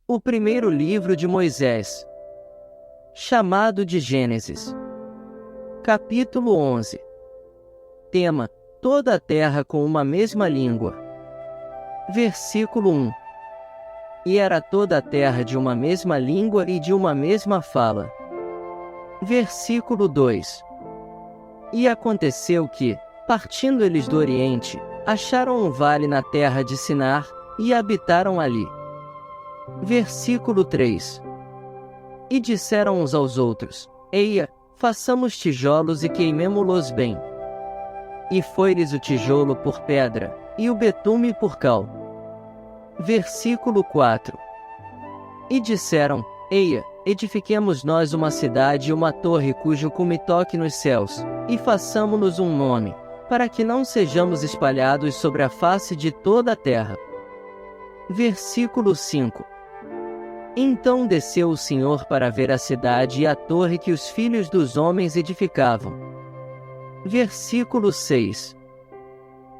O primeiro livro de Moisés, chamado de Gênesis. Capítulo 11. Tema: toda a terra com uma mesma língua. Versículo 1. E era toda a terra de uma mesma língua e de uma mesma fala. Versículo 2. E aconteceu que, partindo eles do Oriente, acharam um vale na terra de Sinar, e habitaram ali. Versículo 3. E disseram uns aos outros: Eia, façamos tijolos e queimemo-los bem. E foi-lhes o tijolo por pedra, e o betume por cal. Versículo 4. E disseram: Eia, edifiquemos nós uma cidade e uma torre cujo cume toque nos céus, e façamo-nos um nome, para que não sejamos espalhados sobre a face de toda a terra. Versículo 5. Então desceu o Senhor para ver a cidade e a torre que os filhos dos homens edificavam. Versículo 6.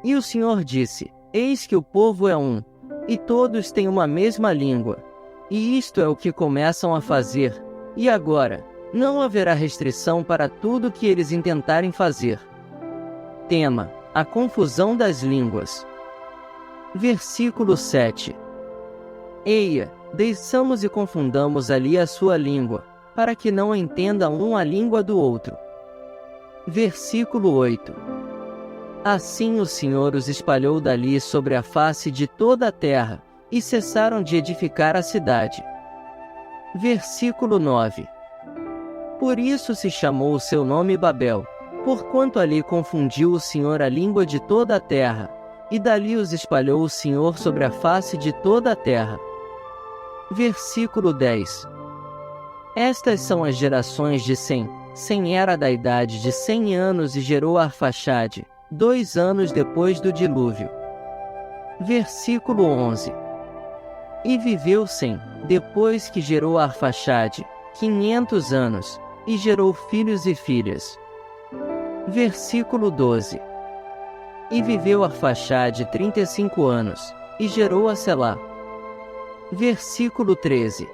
E o Senhor disse: Eis que o povo é um, e todos têm uma mesma língua. E isto é o que começam a fazer, e agora, não haverá restrição para tudo que eles intentarem fazer. Tema: a confusão das línguas. Versículo 7. Eia, desçamos e confundamos ali a sua língua, para que não entenda um a língua do outro. Versículo 8. Assim o Senhor os espalhou dali sobre a face de toda a terra, e cessaram de edificar a cidade. Versículo 9. Por isso se chamou o seu nome Babel, porquanto ali confundiu o Senhor a língua de toda a terra, e dali os espalhou o Senhor sobre a face de toda a terra. Versículo 10. Estas são as gerações de Sem. Sem era da idade de 100 anos e gerou Arfaxade, 2 anos depois do dilúvio. Versículo 11. E viveu Sem, depois que gerou Arfaxade, 500 anos, e gerou filhos e filhas. Versículo 12. E viveu Arfaxade 35 anos, e gerou a Selá. Versículo 13.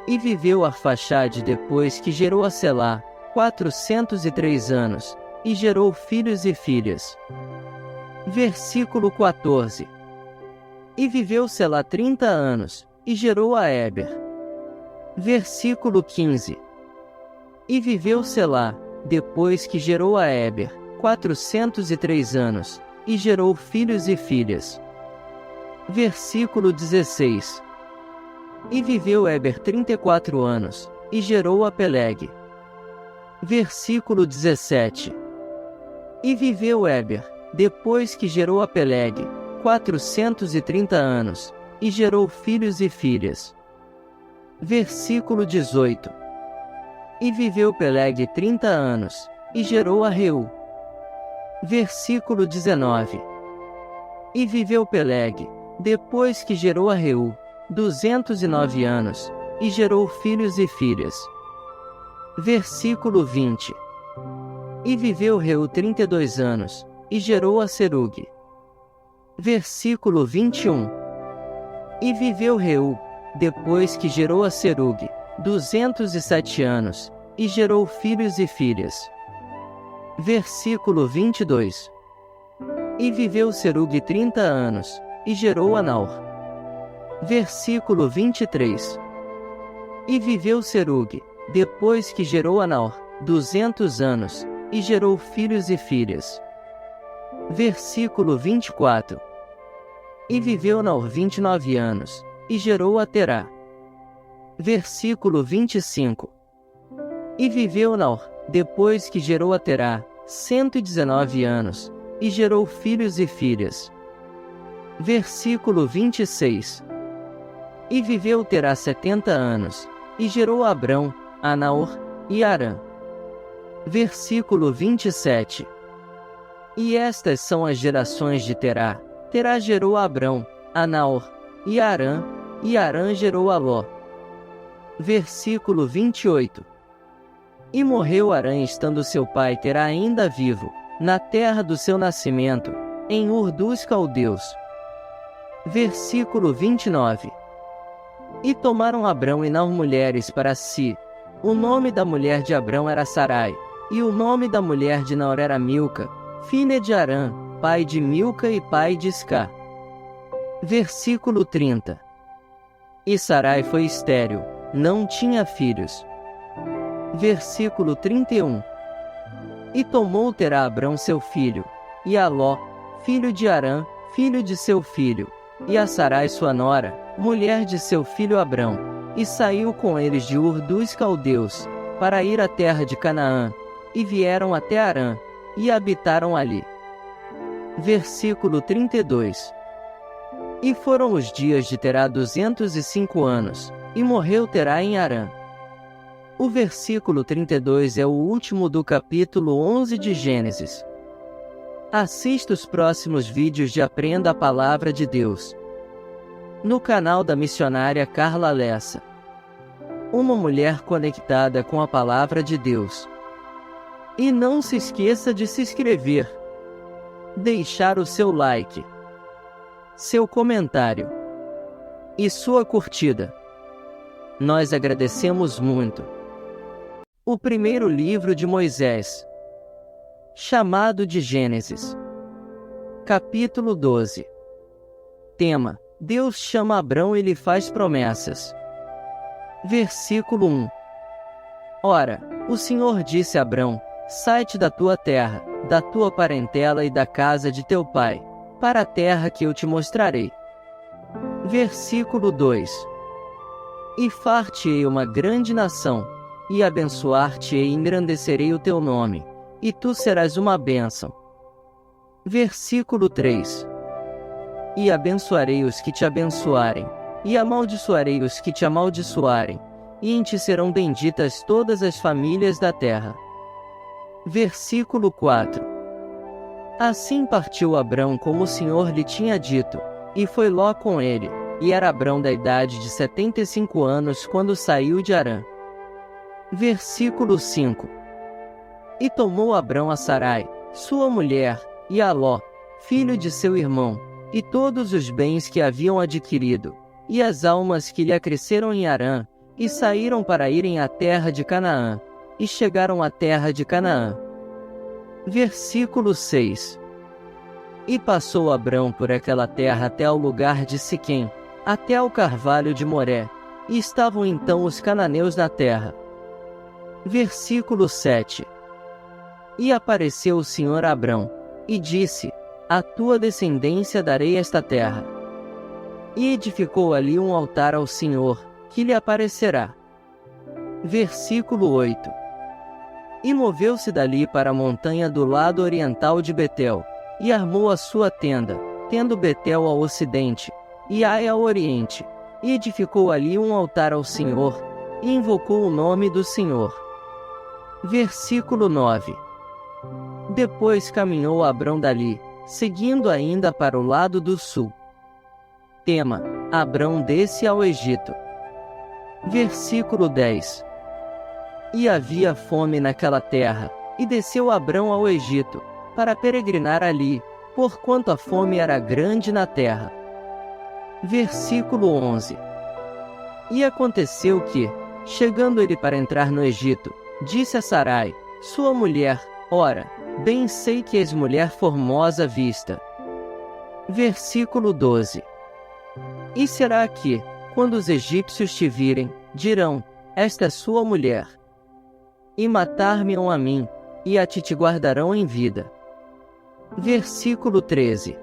E viveu Arfaxade depois que gerou a Selá, 403 anos, e gerou filhos e filhas. Versículo 14. E viveu Selá 30 anos, e gerou a Éber. Versículo 15. E viveu Selá, depois que gerou a Éber, 403 anos, e gerou filhos e filhas. Versículo 16. E viveu Éber 34 anos, e gerou a Peleg. Versículo 17. E viveu Éber, depois que gerou a Peleg, 430 anos, e gerou filhos e filhas. Versículo 18. E viveu Peleg 30 anos, e gerou a Reu. Versículo 19. E viveu Peleg, depois que gerou a Reu, 209 anos, e gerou filhos e filhas. Versículo 20. E viveu Reu 32 anos, e gerou a Serug. Versículo 21. E viveu Reu, depois que gerou a Serug, 207 anos, e gerou filhos e filhas. Versículo 22. E viveu Serug 30 anos, e gerou a Naor. Versículo 23. E viveu Serug, depois que gerou a Naor, 200 anos, e gerou filhos e filhas. Versículo 24. E viveu Naor 29 anos, e gerou a Terá. Versículo 25. E viveu Naor, depois que gerou a Terá, 119 anos, e gerou filhos e filhas. Versículo 26. E viveu Terá 70 anos, e gerou a Abrão, a Naor, e Arã. Versículo 27. E estas são as gerações de Terá. Terá gerou a Abrão, a Naor, e Arã gerou a Ló. Versículo 28. E morreu Arã estando seu pai Terá ainda vivo, na terra do seu nascimento, em Ur dos Caldeus. Versículo 29. E tomaram Abrão e Naor mulheres para si. O nome da mulher de Abrão era Sarai, e o nome da mulher de Naor era Milca, filha de Arã, pai de Milca e pai de Isca. Versículo 30. E Sarai foi estéril, não tinha filhos. Versículo 31. E tomou Terá Abrão seu filho, e a Ló, filho de Arã, filho de seu filho, e a Sarai sua nora, mulher de seu filho Abrão, e saiu com eles de Ur dos Caldeus, para ir à terra de Canaã, e vieram até Arã, e habitaram ali. Versículo 32. E foram os dias de Terá 205 anos, e morreu Terá em Arã. O versículo 32 é o último do capítulo 11 de Gênesis. Assista os próximos vídeos de Aprenda a Palavra de Deus no canal da missionária Carla Lessa. Uma mulher conectada com a Palavra de Deus. E não se esqueça de se inscrever, deixar o seu like, seu comentário e sua curtida. Nós agradecemos muito. O primeiro livro de Moisés, chamado de Gênesis. Capítulo 12. Tema: Deus chama Abrão e lhe faz promessas. Versículo 1. Ora, o Senhor disse a Abrão: sai-te da tua terra, da tua parentela e da casa de teu pai, para a terra que eu te mostrarei. Versículo 2. E far-te-ei uma grande nação, e abençoar-te-ei e engrandecerei o teu nome, e tu serás uma bênção. Versículo 3. E abençoarei os que te abençoarem, e amaldiçoarei os que te amaldiçoarem, e em ti serão benditas todas as famílias da terra. Versículo 4. Assim partiu Abrão como o Senhor lhe tinha dito, e foi Ló com ele, e era Abrão da idade de 75 anos quando saiu de Arã. Versículo 5. E tomou Abrão a Sarai, sua mulher, e a Ló, filho de seu irmão, e todos os bens que haviam adquirido, e as almas que lhe acresceram em Arã, e saíram para irem à terra de Canaã, e chegaram à terra de Canaã. Versículo 6. E passou Abrão por aquela terra até ao lugar de Siquém, até ao carvalho de Moré, e estavam então os cananeus na terra. Versículo 7. E apareceu o Senhor a Abrão, e disse: à tua descendência darei esta terra. E edificou ali um altar ao Senhor, que lhe aparecerá. Versículo 8. E moveu-se dali para a montanha do lado oriental de Betel, e armou a sua tenda, tendo Betel ao ocidente, e Ai ao oriente, e edificou ali um altar ao Senhor, e invocou o nome do Senhor. Versículo 9. Depois caminhou Abrão dali, seguindo ainda para o lado do sul. Tema: Abrão desce ao Egito. Versículo 10. E havia fome naquela terra, e desceu Abrão ao Egito, para peregrinar ali, porquanto a fome era grande na terra. Versículo 11. E aconteceu que, chegando ele para entrar no Egito, disse a Sarai, sua mulher: ora, bem sei que és mulher formosa à vista. Versículo 12. E será que, quando os egípcios te virem, dirão: esta é sua mulher? E matar-me-ão a mim, e a ti te guardarão em vida. Versículo 13.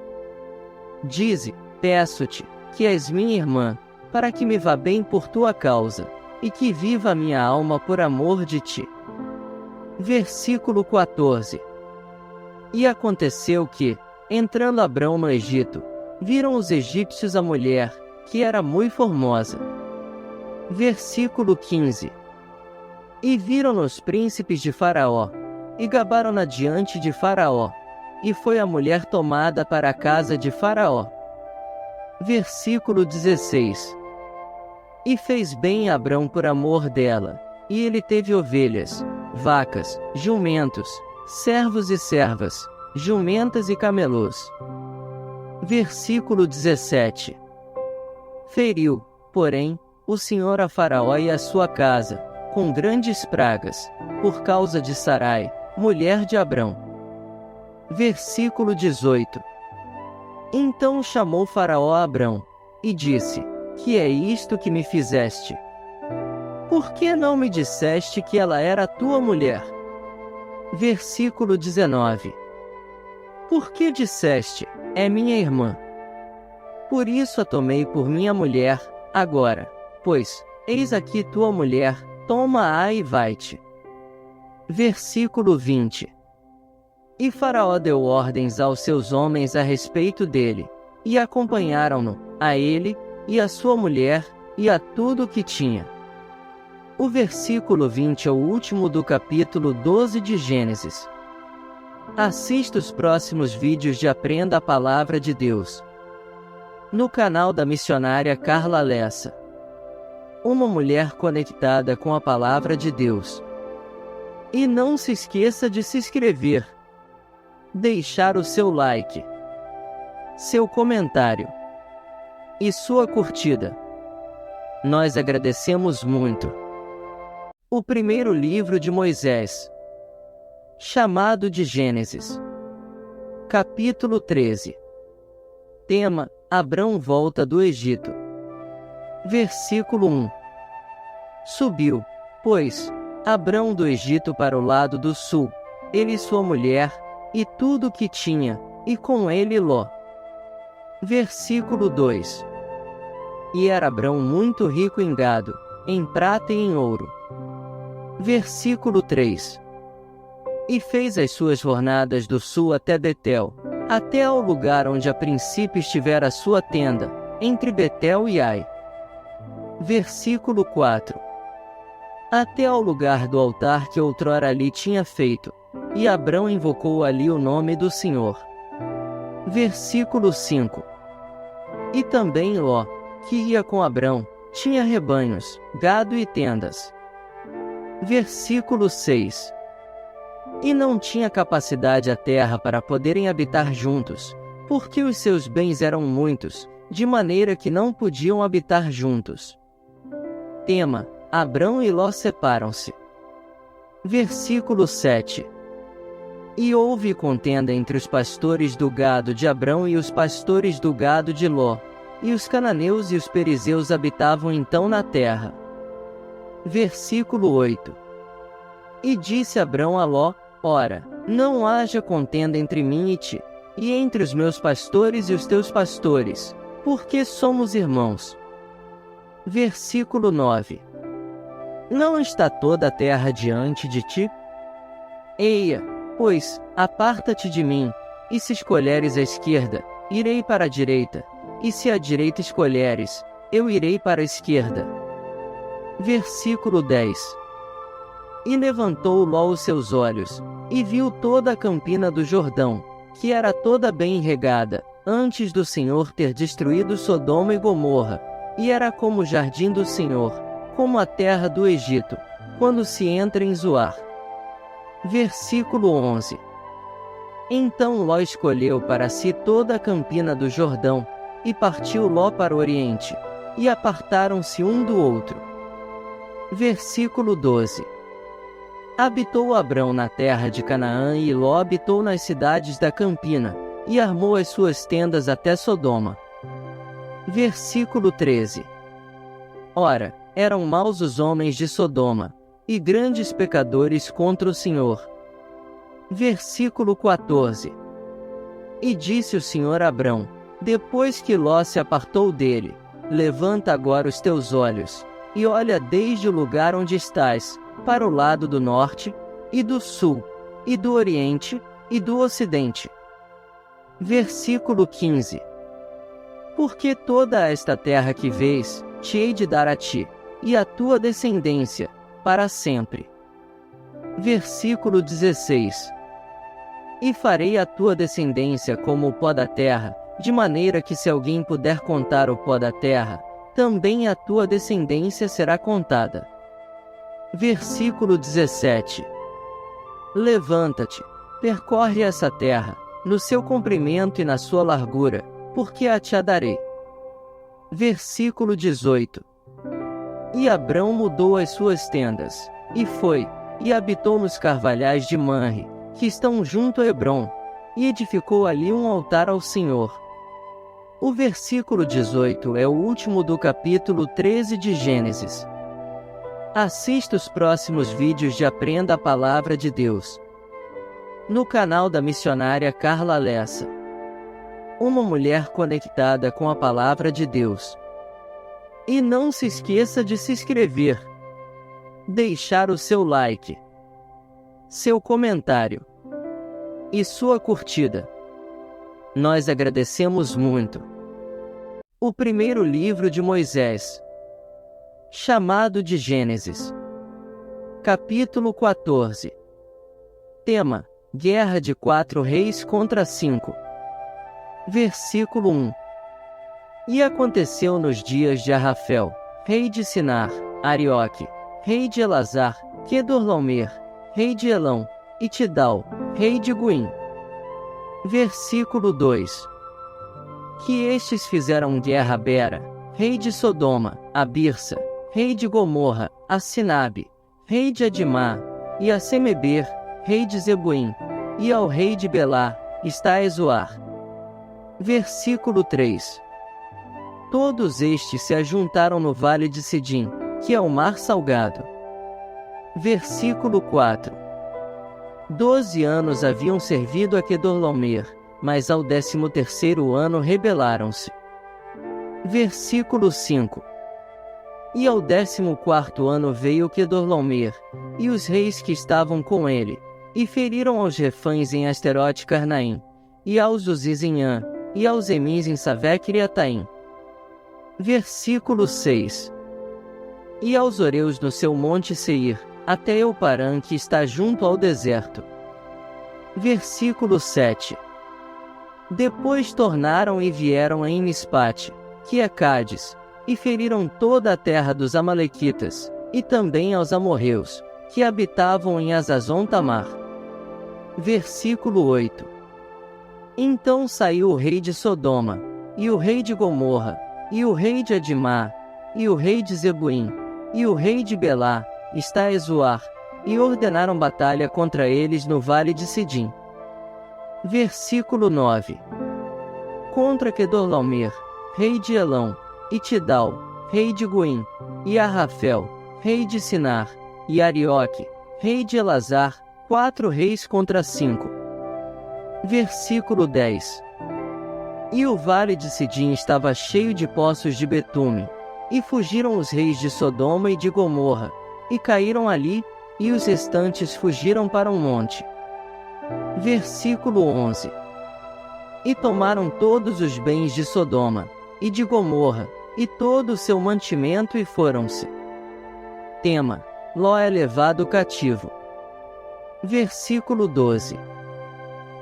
Dize: peço-te, que és minha irmã, para que me vá bem por tua causa, e que viva a minha alma por amor de ti. Versículo 14. E aconteceu que, entrando Abrão no Egito, viram os egípcios a mulher, que era muito formosa. Versículo 15. E viram os príncipes de Faraó, e gabaram-na diante de Faraó, e foi a mulher tomada para a casa de Faraó. Versículo 16. E fez bem Abrão por amor dela, e ele teve ovelhas, vacas, jumentos, servos e servas, jumentas e camelos. Versículo 17. Feriu, porém, o Senhor a Faraó e a sua casa, com grandes pragas, por causa de Sarai, mulher de Abrão. Versículo 18. Então chamou Faraó a Abrão, e disse: Que é isto que me fizeste? Por que não me disseste que ela era tua mulher? Versículo 19. Por que disseste: É minha irmã? Por isso a tomei por minha mulher, agora, pois, eis aqui tua mulher, toma-a e vai-te. Versículo 20. E Faraó deu ordens aos seus homens a respeito dele, e acompanharam-no, a ele, e a sua mulher, e a tudo o que tinha. O versículo 20 é o último do capítulo 12 de Gênesis. Assista os próximos vídeos de Aprenda a Palavra de Deus no canal da missionária Carla Lessa. Uma mulher conectada com a Palavra de Deus. E não se esqueça de se inscrever, deixar o seu like, seu comentário e sua curtida. Nós agradecemos muito. O primeiro livro de Moisés, chamado de Gênesis. Capítulo 13. Tema: Abrão volta do Egito. Versículo 1. Subiu, pois, Abrão do Egito para o lado do sul, ele e sua mulher, e tudo o que tinha, e com ele Ló. Versículo 2. E era Abrão muito rico em gado, em prata e em ouro. Versículo 3. E fez as suas jornadas do sul até Betel, até ao lugar onde a princípio estivera a sua tenda, entre Betel e Ai. Versículo 4. Até ao lugar do altar que outrora ali tinha feito, e Abrão invocou ali o nome do Senhor. Versículo 5. E também Ló, que ia com Abrão, tinha rebanhos, gado e tendas. Versículo 6. E não tinha capacidade a terra para poderem habitar juntos, porque os seus bens eram muitos, de maneira que não podiam habitar juntos. Tema: Abrão e Ló separam-se. Versículo 7. E houve contenda entre os pastores do gado de Abrão e os pastores do gado de Ló, e os cananeus e os perizeus habitavam então na terra. Versículo 8. E disse Abrão a Ló: Ora, não haja contenda entre mim e ti, e entre os meus pastores e os teus pastores, porque somos irmãos. Versículo 9. Não está toda a terra diante de ti? Eia, pois, aparta-te de mim, e se escolheres a esquerda, irei para a direita, e se a direita escolheres, eu irei para a esquerda. Versículo 10. E levantou Ló os seus olhos, e viu toda a campina do Jordão, que era toda bem regada, antes do Senhor ter destruído Sodoma e Gomorra, e era como o jardim do Senhor, como a terra do Egito, quando se entra em Zoar. Versículo 11. Então Ló escolheu para si toda a campina do Jordão, e partiu Ló para o oriente, e apartaram-se um do outro. Versículo 12. Habitou Abrão na terra de Canaã e Ló habitou nas cidades da campina, e armou as suas tendas até Sodoma. Versículo 13. Ora, eram maus os homens de Sodoma, e grandes pecadores contra o Senhor. Versículo 14. E disse o Senhor a Abrão, depois que Ló se apartou dele: Levanta agora os teus olhos, e olha desde o lugar onde estás, para o lado do norte, e do sul, e do oriente, e do ocidente. Versículo 15. Porque toda esta terra que vês, te hei de dar a ti, e à tua descendência, para sempre. Versículo 16. E farei a tua descendência como o pó da terra, de maneira que se alguém puder contar o pó da terra, também a tua descendência será contada. Versículo 17. Levanta-te, percorre essa terra, no seu comprimento e na sua largura, porque a te darei. Versículo 18. E Abrão mudou as suas tendas, e foi, e habitou nos carvalhais de Manre, que estão junto a Hebrom, e edificou ali um altar ao Senhor. O versículo 18 é o último do capítulo 13 de Gênesis. Assista os próximos vídeos de Aprenda a Palavra de Deus no canal da missionária Carla Lessa. Uma mulher conectada com a Palavra de Deus. E não se esqueça de se inscrever, deixar o seu like, seu comentário e sua curtida. Nós agradecemos muito. O primeiro livro de Moisés, chamado de Gênesis. Capítulo 14. Tema: Guerra de 4 reis contra 5. Versículo 1. E aconteceu nos dias de Arrafel, rei de Sinar, Arioque, rei de Elazar, Quedorlaomer, rei de Elão, e Tidal, rei de Guim. Versículo 2. Que estes fizeram guerra a Bera, rei de Sodoma, a Birsa, rei de Gomorra, a Sinabe, rei de Adimá, e a Semeber, rei de Zeboim, e ao rei de Belá, Estaezoar. Versículo 3. Todos estes se ajuntaram no vale de Sidim, que é o mar salgado. Versículo 4. 12 anos haviam servido a Quedorlaomer, mas ao 13º ano rebelaram-se. Versículo 5. E ao 14º ano veio Quedorlaomer, e os reis que estavam com ele, e feriram aos refães em Asterote Carnaim, e aos Uzis em An, e aos Emins em Savec-Kiriataim. Versículo 6. E aos Oreus no seu monte Seir, até Euparã que está junto ao deserto. Versículo 7. Depois tornaram e vieram a Inispate, que é Cádiz, e feriram toda a terra dos Amalequitas, e também aos amorreus, que habitavam em Azazon Tamar. Versículo 8. Então saiu o rei de Sodoma, e o rei de Gomorra, e o rei de Adimá, e o rei de Zeboim, e o rei de Belá, Estaezoar, e ordenaram batalha contra eles no vale de Sidim. Versículo 9. Contra Quedorlaomer, rei de Elão, e Tidal, rei de Guim, e Arrafel, rei de Sinar, e Arioque, rei de Elazar, 4 reis contra 5. Versículo 10. E o vale de Sidim estava cheio de poços de betume, e fugiram os reis de Sodoma e de Gomorra, e caíram ali, e os restantes fugiram para um monte. Versículo 11. E tomaram todos os bens de Sodoma, e de Gomorra, e todo o seu mantimento e foram-se. Tema: Ló é levado cativo. Versículo 12.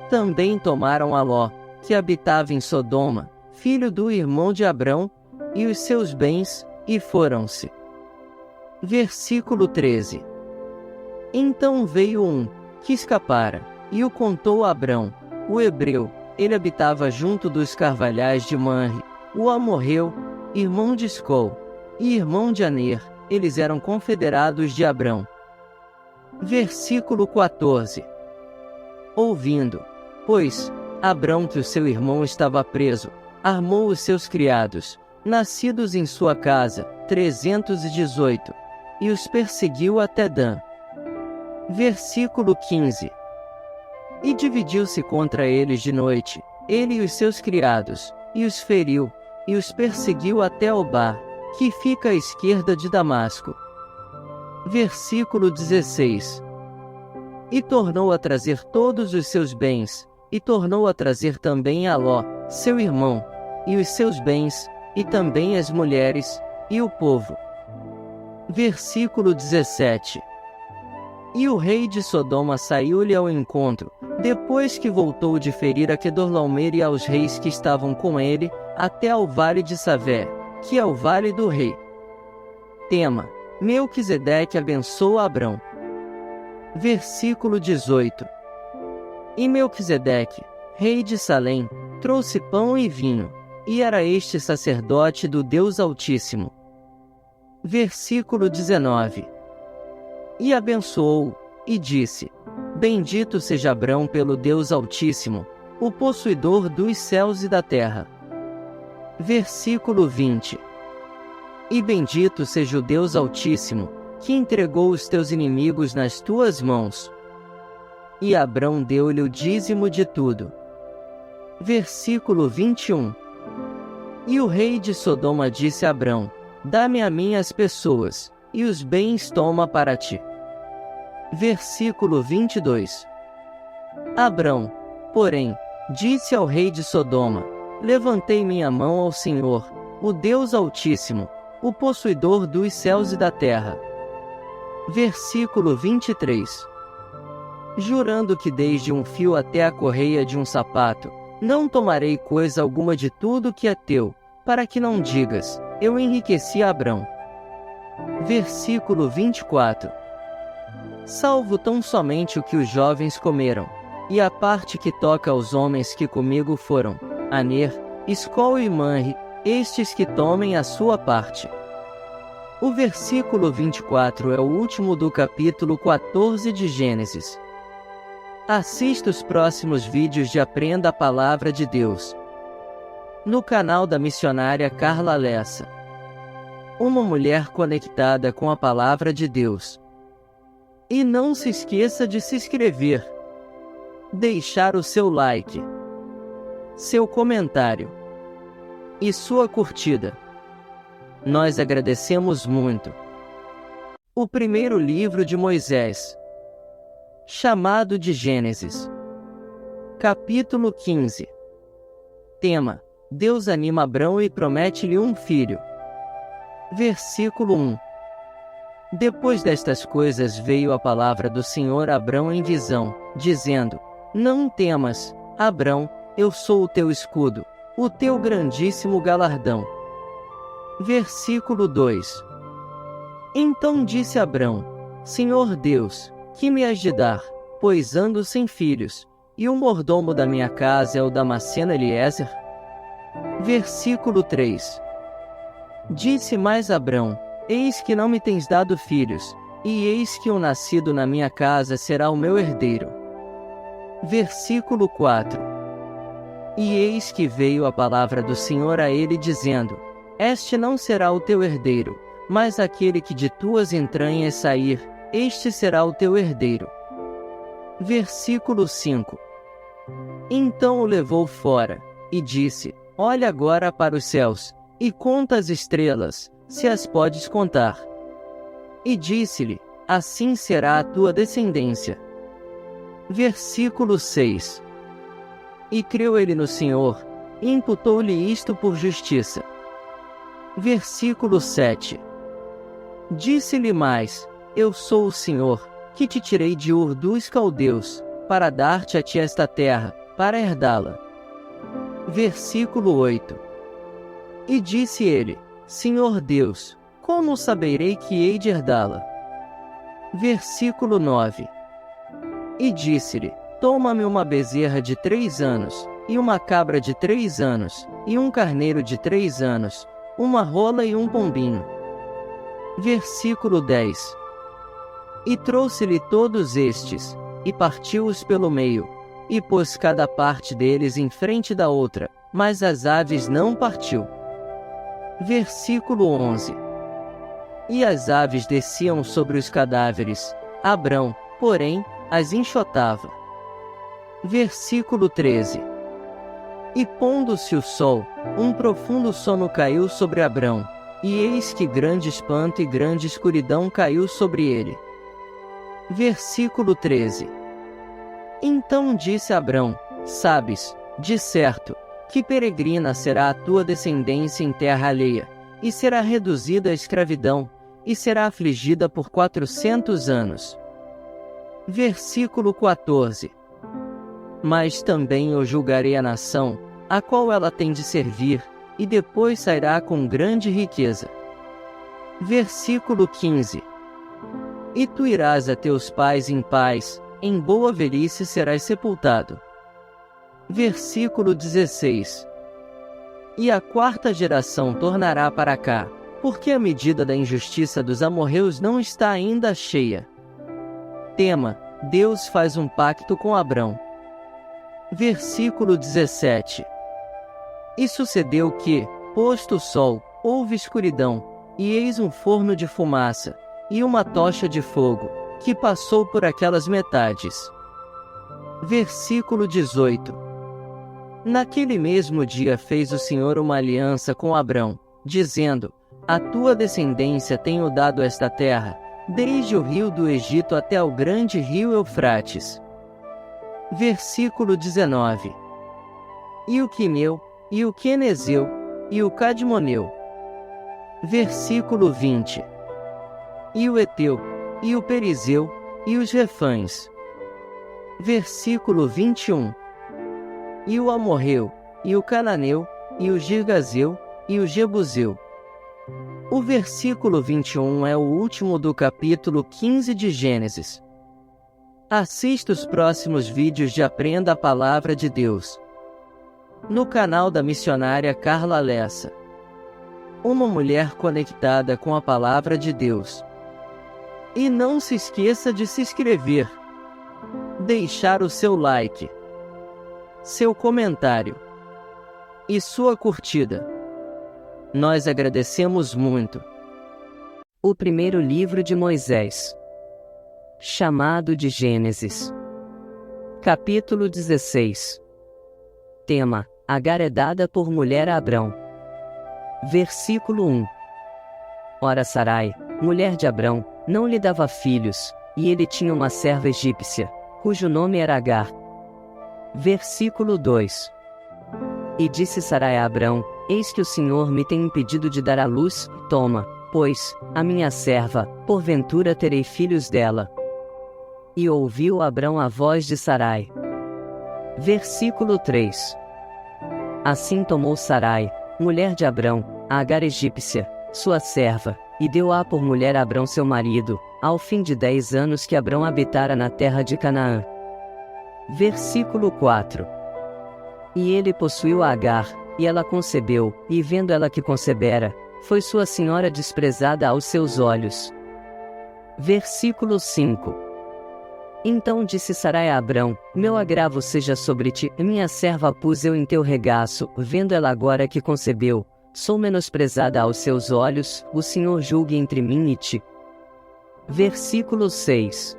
Também tomaram a Ló, que habitava em Sodoma, filho do irmão de Abrão, e os seus bens, e foram-se. Versículo 13. Então veio um, que escapara, e o contou a Abrão, o hebreu, ele habitava junto dos carvalhais de Manre, o amorreu, irmão de Escol, e irmão de Aner, eles eram confederados de Abrão. Versículo 14. Ouvindo, pois, Abrão que o seu irmão estava preso, armou os seus criados, nascidos em sua casa, 318, e os perseguiu até Dan. Versículo 15. E dividiu-se contra eles de noite, ele e os seus criados, e os feriu, e os perseguiu até Obá, que fica à esquerda de Damasco. Versículo 16. E tornou a trazer todos os seus bens, e tornou a trazer também a Ló, seu irmão, e os seus bens, e também as mulheres, e o povo. Versículo 17. E o rei de Sodoma saiu-lhe ao encontro, depois que voltou de ferir a Quedorlaomer e aos reis que estavam com ele, até ao vale de Savé, que é o vale do rei. Tema: Melquisedeque abençoa Abrão. Versículo 18. E Melquisedeque, rei de Salém, trouxe pão e vinho, e era este sacerdote do Deus Altíssimo. Versículo 19. E abençoou, e disse: Bendito seja Abrão pelo Deus Altíssimo, o possuidor dos céus e da terra. Versículo 20. E bendito seja o Deus Altíssimo, que entregou os teus inimigos nas tuas mãos. E Abrão deu-lhe o dízimo de tudo. Versículo 21. E o rei de Sodoma disse a Abrão: Dá-me a mim as pessoas, e os bens toma para ti. Versículo 22. Abrão, porém, disse ao rei de Sodoma: Levantei minha mão ao Senhor, o Deus Altíssimo, o possuidor dos céus e da terra. Versículo 23. Jurando que desde um fio até a correia de um sapato, não tomarei coisa alguma de tudo que é teu, para que não digas: eu enriqueci a Abrão. Versículo 24. Salvo tão somente o que os jovens comeram, e a parte que toca aos homens que comigo foram, Aner, Escol e Manre, estes que tomem a sua parte. O versículo 24 é o último do capítulo 14 de Gênesis. Assista os próximos vídeos de Aprenda a Palavra de Deus no canal da missionária Carla Lessa. Uma mulher conectada com a Palavra de Deus. E não se esqueça de se inscrever, deixar o seu like, seu comentário e sua curtida. Nós agradecemos muito. O primeiro livro de Moisés, chamado de Gênesis. Capítulo 15. Tema: Deus anima Abrão e promete-lhe um filho. Versículo 1. Depois destas coisas veio a palavra do Senhor a Abrão em visão, dizendo: Não temas, Abrão, eu sou o teu escudo, o teu grandíssimo galardão. Versículo 2. Então disse Abrão: Senhor Deus, que me has de dar, pois ando sem filhos, e o mordomo da minha casa é o Damasceno Eliezer? Versículo 3. Disse mais Abrão: Eis que não me tens dado filhos, e eis que o nascido na minha casa será o meu herdeiro. Versículo 4. E eis que veio a palavra do Senhor a ele dizendo: Este não será o teu herdeiro, mas aquele que de tuas entranhas sair, este será o teu herdeiro. Versículo 5. Então o levou fora, e disse: Olha agora para os céus, e conta as estrelas, se as podes contar. E disse-lhe: Assim será a tua descendência. Versículo 6. E creu ele no Senhor, e imputou-lhe isto por justiça. Versículo 7. Disse-lhe mais: Eu sou o Senhor, que te tirei de Ur dos Caldeus, para dar-te a ti esta terra, para herdá-la. Versículo 8. E disse ele: Senhor Deus, como saberei que hei de herdá-la? Versículo 9. E disse-lhe: Toma-me uma bezerra de 3 anos, e uma cabra de 3 anos, e um carneiro de 3 anos, uma rola e um pombinho. Versículo 10. E trouxe-lhe todos estes, e partiu-os pelo meio, e pôs cada parte deles em frente da outra, mas as aves não partiu. Versículo 11. E as aves desciam sobre os cadáveres, Abrão, porém, as enxotava. Versículo 13. E pondo-se o sol, um profundo sono caiu sobre Abrão, e eis que grande espanto e grande escuridão caiu sobre ele. Versículo 13. Então disse Abrão: Sabes, de certo, que peregrina será a tua descendência em terra alheia, e será reduzida à escravidão, e será afligida por 400 anos. Versículo 14. Mas também eu julgarei a nação, a qual ela tem de servir, e depois sairá com grande riqueza. Versículo 15. E tu irás a teus pais em paz, em boa velhice serás sepultado. Versículo 16. E a 4ª geração tornará para cá, porque a medida da injustiça dos amorreus não está ainda cheia. Tema: Deus faz um pacto com Abrão. Versículo 17. E sucedeu que, posto o sol, houve escuridão, e eis um forno de fumaça, e uma tocha de fogo, que passou por aquelas metades. Versículo 18. Naquele mesmo dia fez o Senhor uma aliança com Abrão, dizendo: A tua descendência tenho dado esta terra, desde o rio do Egito até o grande rio Eufrates. Versículo 19. E o Quineu, e o Quenezeu, e o Cadmoneu. Versículo 20. E o Eteu, e o Perizeu, e os Refães. Versículo 21. E o Amorreu, e o Cananeu, e o Girgazeu, e o Jebuseu. O versículo 21 é o último do capítulo 15 de Gênesis. Assista os próximos vídeos de Aprenda a Palavra de Deus no canal da missionária Carla Lessa. Uma mulher conectada com a Palavra de Deus. E não se esqueça de se inscrever, deixar o seu like, seu comentário e sua curtida. Nós agradecemos muito. O primeiro livro de Moisés, chamado de Gênesis. Capítulo 16. Tema: Agar é dada por mulher a Abrão. Versículo 1. Ora Sarai, mulher de Abrão, não lhe dava filhos, e ele tinha uma serva egípcia, cujo nome era Agar. Versículo 2. E disse Sarai a Abrão: Eis que o Senhor me tem impedido de dar à luz, toma, pois, a minha serva, porventura terei filhos dela. E ouviu Abrão a voz de Sarai. Versículo 3. Assim tomou Sarai, mulher de Abrão, a Agar egípcia, sua serva, e deu-a por mulher a Abrão seu marido, ao fim de 10 anos que Abrão habitara na terra de Canaã. Versículo 4. E ele possuiu a Agar, e ela concebeu, e vendo ela que concebera, foi sua senhora desprezada aos seus olhos. Versículo 5. Então disse Sarai a Abrão: Meu agravo seja sobre ti, minha serva pus eu em teu regaço, vendo ela agora que concebeu, sou menosprezada aos seus olhos, o Senhor julgue entre mim e ti. Versículo 6.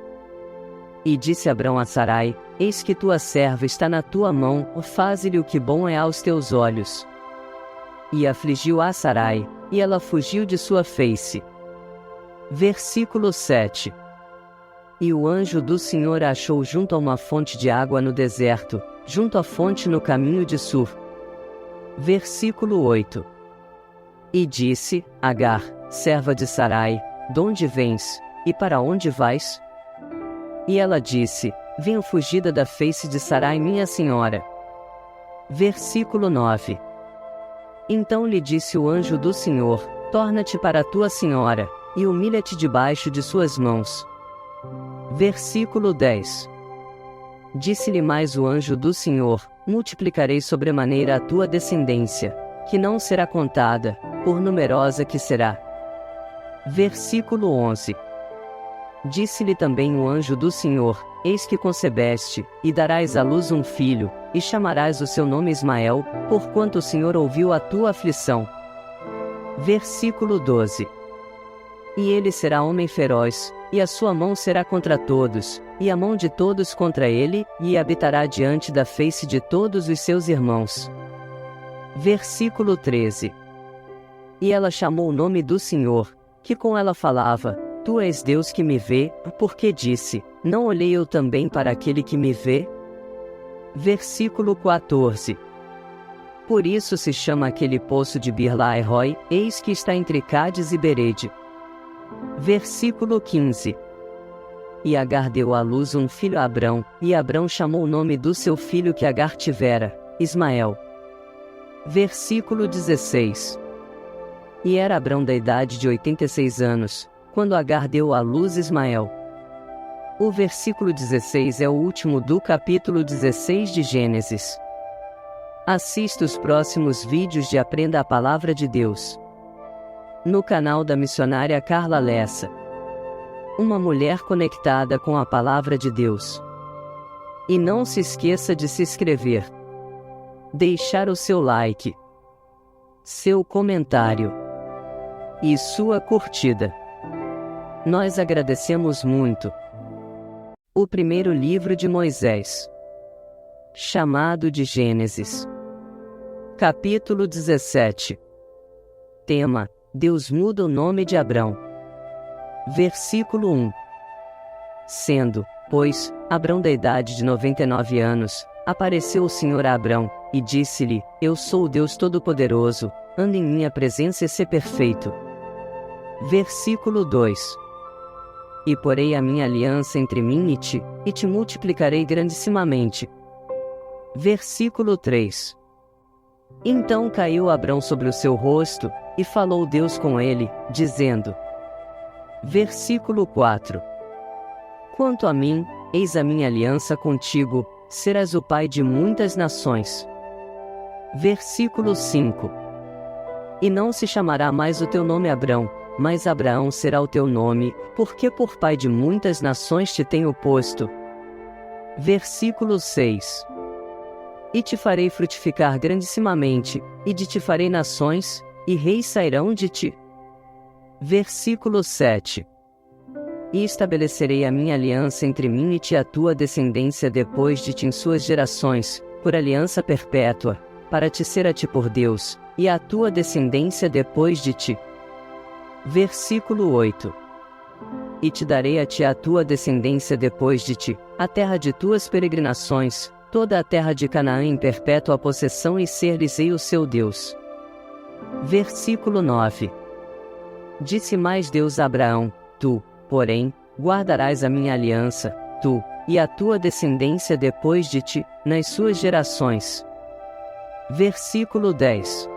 E disse Abrão a Sarai: Eis que tua serva está na tua mão, faze-lhe o que bom é aos teus olhos. E afligiu a Sarai, e ela fugiu de sua face. Versículo 7. E o anjo do Senhor a achou junto a uma fonte de água no deserto, junto à fonte no caminho de Sur. Versículo 8. E disse: Agar, serva de Sarai, donde vens, e para onde vais? E ela disse: Venho fugida da face de Sarai minha senhora. Versículo 9. Então lhe disse o anjo do Senhor: Torna-te para a tua senhora, e humilha-te debaixo de suas mãos. Versículo 10. Disse-lhe mais o anjo do Senhor: Multiplicarei sobremaneira a tua descendência, que não será contada, por numerosa que será. Versículo 11. Disse-lhe também o anjo do Senhor: Eis que concebeste, e darás à luz um filho, e chamarás o seu nome Ismael, porquanto o Senhor ouviu a tua aflição. Versículo 12. E ele será homem feroz, e a sua mão será contra todos, e a mão de todos contra ele, e habitará diante da face de todos os seus irmãos. Versículo 13. E ela chamou o nome do Senhor, que com ela falava: Tu és Deus que me vê, porque disse: Não olhei eu também para aquele que me vê? Versículo 14. Por isso se chama aquele poço de Birlaeroi, eis que está entre Cádiz e Berede. Versículo 15. E Agar deu à luz um filho a Abrão, e Abrão chamou o nome do seu filho que Agar tivera, Ismael. Versículo 16. E era Abrão da idade de 86 anos, quando Agar deu à luz Ismael. O versículo 16 é o último do capítulo 16 de Gênesis. Assista os próximos vídeos de Aprenda a Palavra de Deus no canal da missionária Carla Lessa. Uma mulher conectada com a palavra de Deus. E não se esqueça de se inscrever, deixar o seu like, seu comentário e sua curtida. Nós agradecemos muito. O primeiro livro de Moisés, chamado de Gênesis. Capítulo 17. Tema: Deus muda o nome de Abrão. Versículo 1. Sendo, pois, Abrão da idade de 99 anos, apareceu o Senhor a Abrão, e disse-lhe: Eu sou o Deus Todo-Poderoso, anda em minha presença e sê perfeito. Versículo 2. E porei a minha aliança entre mim e te multiplicarei grandissimamente. Versículo 3. Então caiu Abrão sobre o seu rosto, e falou Deus com ele, dizendo. Versículo 4. Quanto a mim, eis a minha aliança contigo, serás o pai de muitas nações. Versículo 5. E não se chamará mais o teu nome Abrão, mas Abraão será o teu nome, porque por pai de muitas nações te tenho posto. Versículo 6. E te farei frutificar grandissimamente, e de ti farei nações, e reis sairão de ti. Versículo 7. E estabelecerei a minha aliança entre mim e ti, a tua descendência depois de ti em suas gerações, por aliança perpétua, para te ser a ti por Deus, e a tua descendência depois de ti. Versículo 8. E te darei a ti a tua descendência depois de ti, a terra de tuas peregrinações, toda a terra de Canaã em perpétua possessão, e ser-lhes-ei o seu Deus. Versículo 9. Disse mais Deus a Abraão: Tu, porém, guardarás a minha aliança, tu, e a tua descendência depois de ti, nas suas gerações. Versículo 10.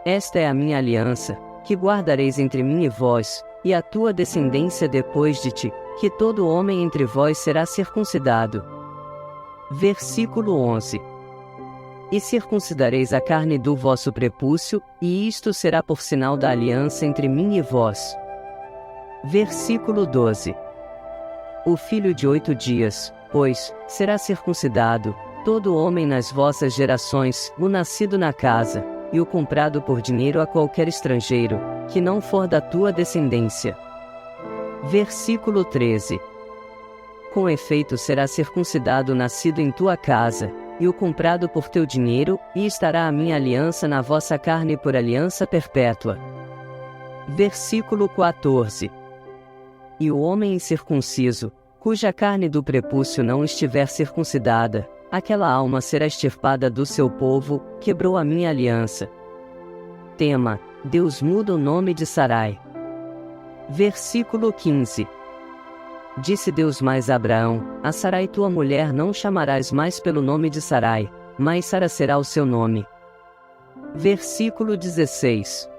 Esta é a minha aliança, que guardareis entre mim e vós, e a tua descendência depois de ti, que todo homem entre vós será circuncidado. Versículo 11. E circuncidareis a carne do vosso prepúcio, e isto será por sinal da aliança entre mim e vós. Versículo 12. O filho de 8 dias, pois, será circuncidado, todo homem nas vossas gerações, o nascido na casa, e o comprado por dinheiro a qualquer estrangeiro, que não for da tua descendência. Versículo 13. Com efeito será circuncidado o nascido em tua casa, e o comprado por teu dinheiro, e estará a minha aliança na vossa carne por aliança perpétua. Versículo 14. E o homem incircunciso, cuja carne do prepúcio não estiver circuncidada, aquela alma será extirpada do seu povo, quebrou a minha aliança. Tema: Deus muda o nome de Sarai. Versículo 15. Disse Deus mais a Abraão: A Sarai tua mulher não chamarás mais pelo nome de Sarai, mas Sara será o seu nome. Versículo 16.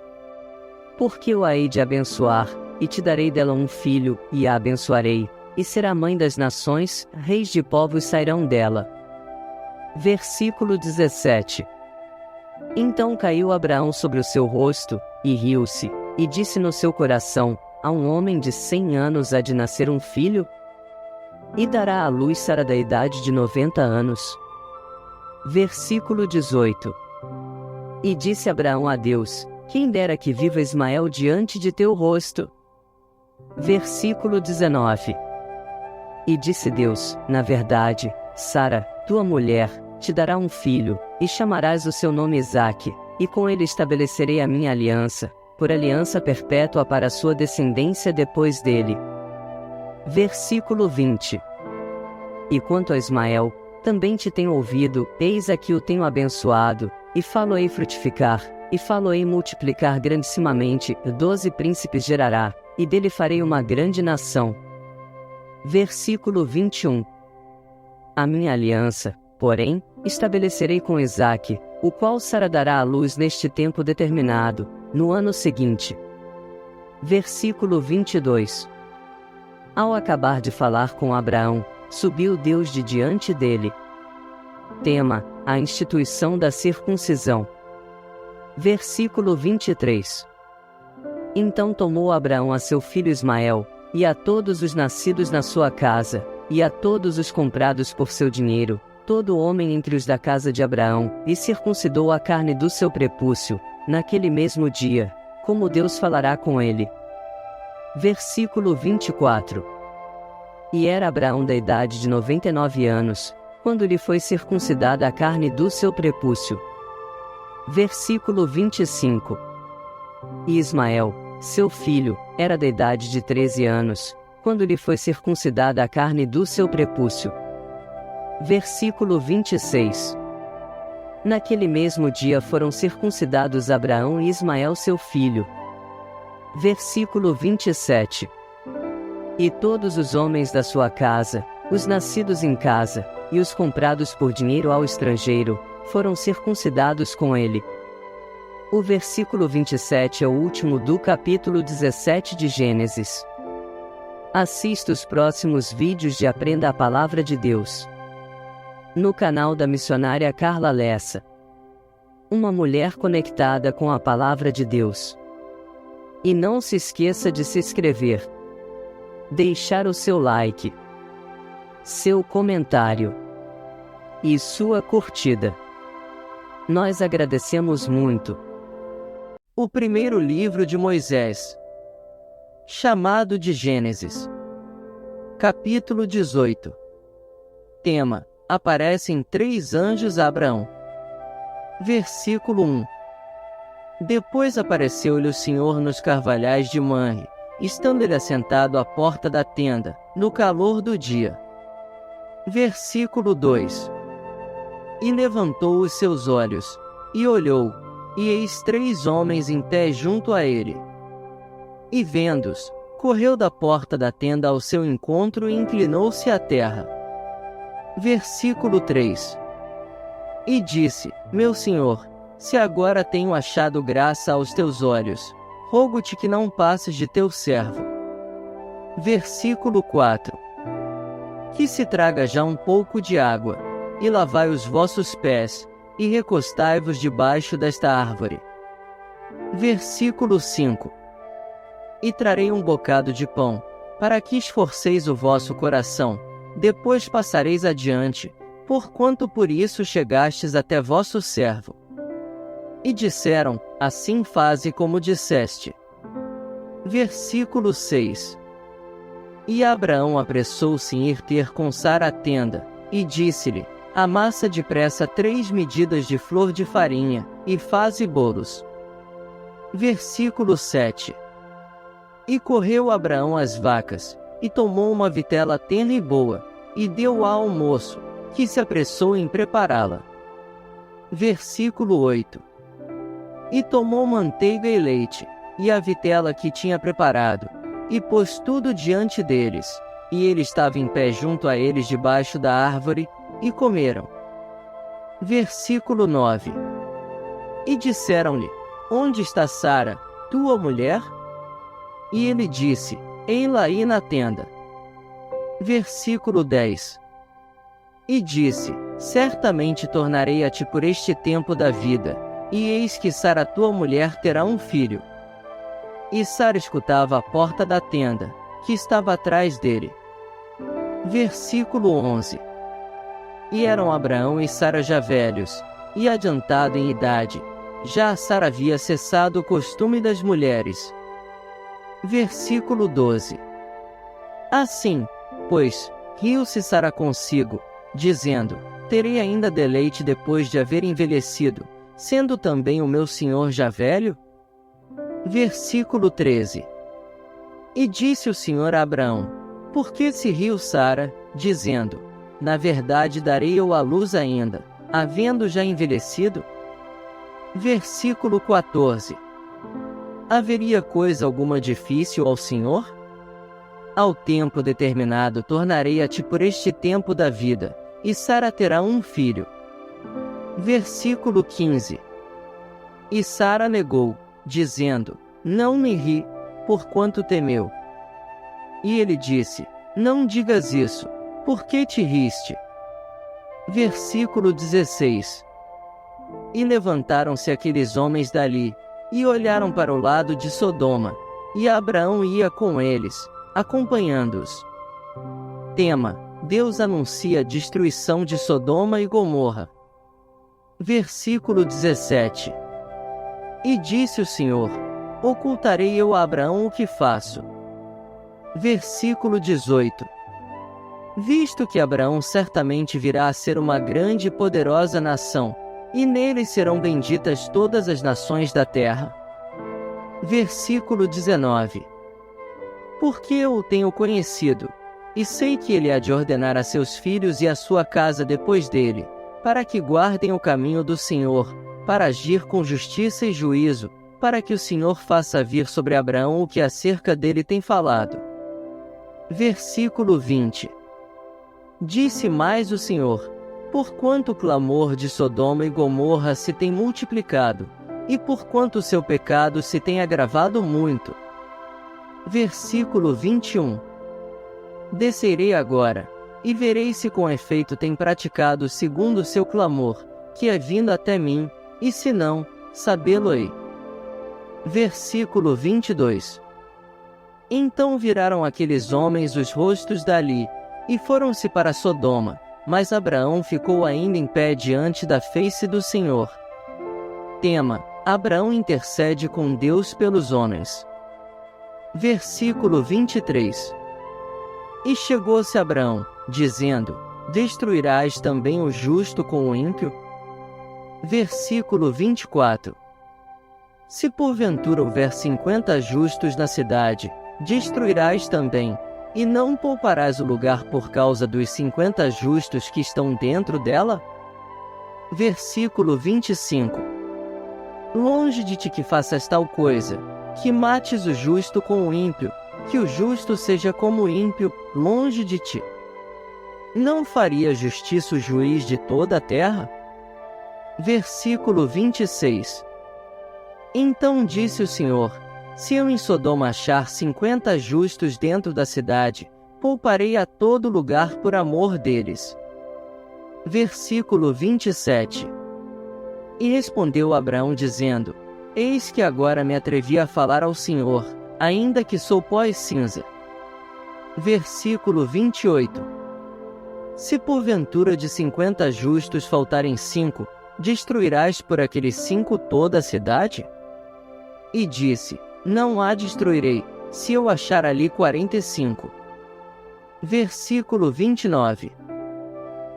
Porque eu a hei de abençoar, e te darei dela um filho, e a abençoarei, e será mãe das nações, reis de povos sairão dela. Versículo 17. Então caiu Abraão sobre o seu rosto, e riu-se, e disse no seu coração: A um homem de 100 anos há de nascer um filho? E dará à luz Sara da idade de 90 anos. Versículo 18. E disse Abraão a Deus: Quem dera que viva Ismael diante de teu rosto. Versículo 19. E disse Deus: Na verdade, Sara, tua mulher, te dará um filho, e chamarás o seu nome Isaque, e com ele estabelecerei a minha aliança, por aliança perpétua para a sua descendência depois dele. Versículo 20. E quanto a Ismael, também te tenho ouvido, eis aqui o tenho abençoado, e falo-ei frutificar, e falo-ei multiplicar grandissimamente, 12 príncipes gerará, e dele farei uma grande nação. Versículo 21. A minha aliança, porém, estabelecerei com Isaque, o qual Sara dará à luz neste tempo determinado, no ano seguinte. Versículo 22. Ao acabar de falar com Abraão, subiu Deus de diante dele. Tema: a instituição da circuncisão. Versículo 23. Então tomou Abraão a seu filho Ismael, e a todos os nascidos na sua casa, e a todos os comprados por seu dinheiro, todo homem entre os da casa de Abraão, e circuncidou a carne do seu prepúcio, naquele mesmo dia, como Deus falará com ele. Versículo 24. E era Abraão da idade de 99 anos, quando lhe foi circuncidada a carne do seu prepúcio. Versículo 25. E Ismael, seu filho, era da idade de 13 anos, quando lhe foi circuncidada a carne do seu prepúcio. Versículo 26. Naquele mesmo dia foram circuncidados Abraão e Ismael seu filho. Versículo 27. E todos os homens da sua casa, os nascidos em casa, e os comprados por dinheiro ao estrangeiro, foram circuncidados com ele. O versículo 27 é o último do capítulo 17 de Gênesis. Assista os próximos vídeos de Aprenda a Palavra de Deus no canal da missionária Carla Lessa. Uma mulher conectada com a Palavra de Deus. E não se esqueça de se inscrever, deixar o seu like, seu comentário e sua curtida. Nós agradecemos muito. O primeiro livro de Moisés, chamado de Gênesis. Capítulo 18. Tema: aparecem 3 anjos a Abraão. Versículo 1. Depois apareceu-lhe o Senhor nos carvalhais de Manre, estando ele assentado à porta da tenda, no calor do dia. Versículo 2. E levantou os seus olhos, e olhou, e eis 3 homens em pé junto a ele. E vendo-os, correu da porta da tenda ao seu encontro e inclinou-se à terra. Versículo 3. E disse: Meu Senhor, se agora tenho achado graça aos teus olhos, rogo-te que não passes de teu servo. Versículo 4. Que se traga já um pouco de água, e lavai os vossos pés, e recostai-vos debaixo desta árvore. Versículo 5. E trarei um bocado de pão, para que esforceis o vosso coração, depois passareis adiante, porquanto por isso chegastes até vosso servo. E disseram: Assim faze como disseste. Versículo 6. E Abraão apressou-se em ir ter com Sara a tenda, e disse-lhe: Amassa depressa 3 medidas de flor de farinha, e faze bolos. Versículo 7. E correu Abraão às vacas, e tomou uma vitela tenra e boa, e deu-a ao moço, que se apressou em prepará-la. Versículo 8. E tomou manteiga e leite, e a vitela que tinha preparado, e pôs tudo diante deles, e ele estava em pé junto a eles debaixo da árvore, e comeram. Versículo 9. E disseram-lhe: Onde está Sara, tua mulher? E ele disse: Ei-la aí na tenda. Versículo 10. E disse: Certamente tornarei a ti por este tempo da vida, e eis que Sara tua mulher terá um filho. E Sara escutava a porta da tenda, que estava atrás dele. Versículo 11. E eram Abraão e Sara já velhos, e adiantado em idade, já a Sara havia cessado o costume das mulheres. Versículo 12. Assim, pois, riu-se Sara consigo, dizendo: Terei ainda deleite depois de haver envelhecido, sendo também o meu senhor já velho? Versículo 13. E disse o Senhor a Abraão: Por que se riu Sara, dizendo: Na verdade darei eu à luz ainda, havendo já envelhecido? Versículo 14. Haveria coisa alguma difícil ao Senhor? Ao tempo determinado tornarei a ti por este tempo da vida, e Sara terá um filho. Versículo 15. E Sara negou, dizendo: Não me ri, porquanto temeu. E ele disse: Não digas isso, por que te riste? Versículo 16. E levantaram-se aqueles homens dali, e olharam para o lado de Sodoma, e Abraão ia com eles, acompanhando-os. Tema: Deus anuncia a destruição de Sodoma e Gomorra. Versículo 17. E disse o Senhor: ocultarei eu a Abraão o que faço. Versículo 18. Visto que Abraão certamente virá a ser uma grande e poderosa nação, e nele serão benditas todas as nações da terra. Versículo 19. Porque eu o tenho conhecido, e sei que ele há de ordenar a seus filhos e a sua casa depois dele, para que guardem o caminho do Senhor, para agir com justiça e juízo, para que o Senhor faça vir sobre Abraão o que acerca dele tem falado. Versículo 20. Disse mais o Senhor: porquanto o clamor de Sodoma e Gomorra se tem multiplicado, e porquanto o seu pecado se tem agravado muito. Versículo 21. Descerei agora, e verei se com efeito tem praticado segundo o seu clamor, que é vindo até mim, e se não, sabê-lo-ei. Versículo 22. Então viraram aqueles homens os rostos dali, e foram-se para Sodoma, mas Abraão ficou ainda em pé diante da face do Senhor. Tema: Abraão intercede com Deus pelos homens. Versículo 23. E chegou-se Abraão, dizendo: destruirás também o justo com o ímpio? Versículo 24. Se porventura houver 50 justos na cidade, destruirás também, e não pouparás o lugar por causa dos 50 justos que estão dentro dela? Versículo 25. Longe de ti que faças tal coisa, que mates o justo com o ímpio, que o justo seja como o ímpio, longe de ti. Não faria justiça o juiz de toda a terra? Versículo 26. Então disse o Senhor: se eu em Sodoma achar 50 justos dentro da cidade, pouparei a todo lugar por amor deles. Versículo 27. E respondeu Abraão dizendo: eis que agora me atrevi a falar ao Senhor, ainda que sou pó e cinza. Versículo 28. Se porventura de 50 justos faltarem 5, destruirás por aqueles 5 toda a cidade? E disse: não a destruirei, se eu achar ali 45. Versículo 29.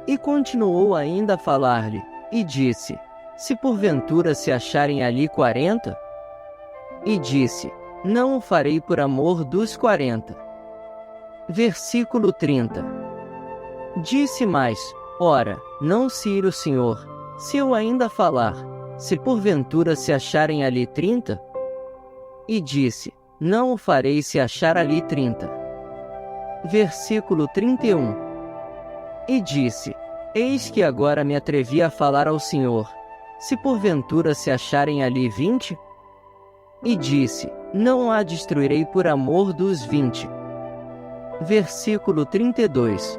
E continuou ainda a falar-lhe, e disse: se porventura se acharem ali 40? E disse: não o farei por amor dos 40. Versículo 30. Disse mais: ora, não se ir o Senhor, se eu ainda falar, se porventura se acharem ali 30? E disse: não o farei se achar ali 30. Versículo 31. E disse: eis que agora me atrevi a falar ao Senhor, se porventura se acharem ali 20? E disse: não a destruirei por amor dos 20. Versículo 32.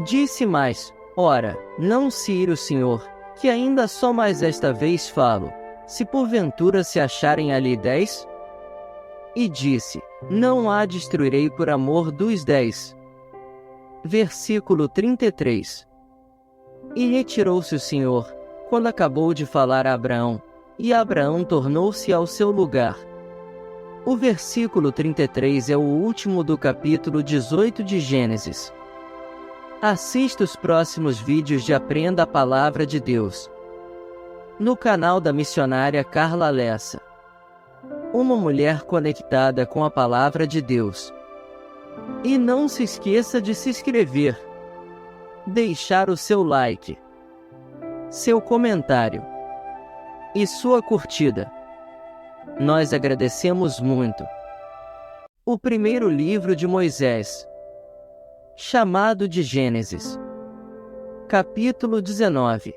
Disse mais: ora, não se ir o Senhor, que ainda só mais esta vez falo, se porventura se acharem ali 10? E disse: não a destruirei por amor dos 10. Versículo 33. E retirou-se o Senhor, quando acabou de falar a Abraão, e Abraão tornou-se ao seu lugar. O versículo 33 é o último do capítulo 18 de Gênesis. Assista os próximos vídeos de Aprenda a Palavra de Deus no canal da missionária Carla Lessa. Uma mulher conectada com a Palavra de Deus. E não se esqueça de se inscrever, deixar o seu like, seu comentário e sua curtida. Nós agradecemos muito. O primeiro livro de Moisés, chamado de Gênesis. Capítulo 19.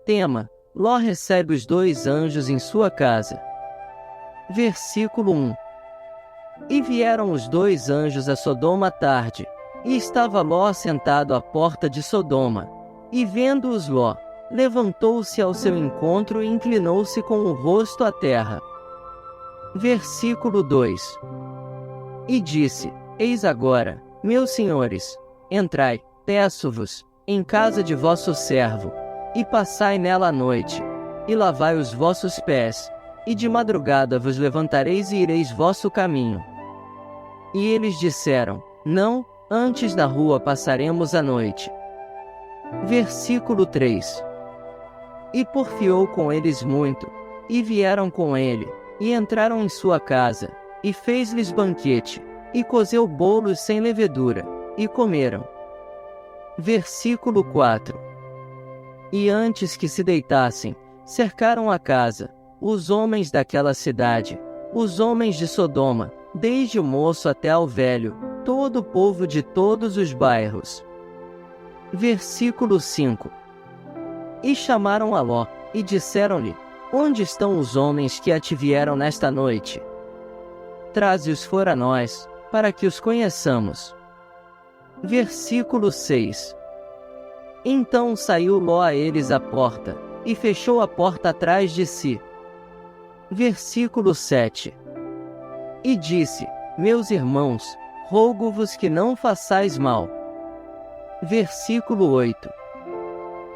Tema: Ló recebe os 2 anjos em sua casa. Versículo 1. E vieram os 2 anjos a Sodoma à tarde, e estava Ló sentado à porta de Sodoma. E vendo-os Ló, levantou-se ao seu encontro e inclinou-se com o rosto à terra. Versículo 2. E disse: Eis agora, meus senhores, entrai, peço-vos, em casa de vosso servo, e passai nela a noite, e lavai os vossos pés, e de madrugada vos levantareis e ireis vosso caminho. E eles disseram: Não, antes na rua passaremos a noite. Versículo 3. E porfiou com eles muito, e vieram com ele, e entraram em sua casa, e fez-lhes banquete, e cozeu bolos sem levedura, e comeram. Versículo 4. E antes que se deitassem, cercaram a casa, os homens daquela cidade, os homens de Sodoma, desde o moço até ao velho, todo o povo de todos os bairros. Versículo 5. E chamaram a Ló, e disseram-lhe: Onde estão os homens que vieram nesta noite? Traze-os fora nós, para que os conheçamos. Versículo 6. Então saiu Ló a eles à porta, e fechou a porta atrás de si. Versículo 7. E disse: Meus irmãos, rogo-vos que não façais mal. Versículo 8.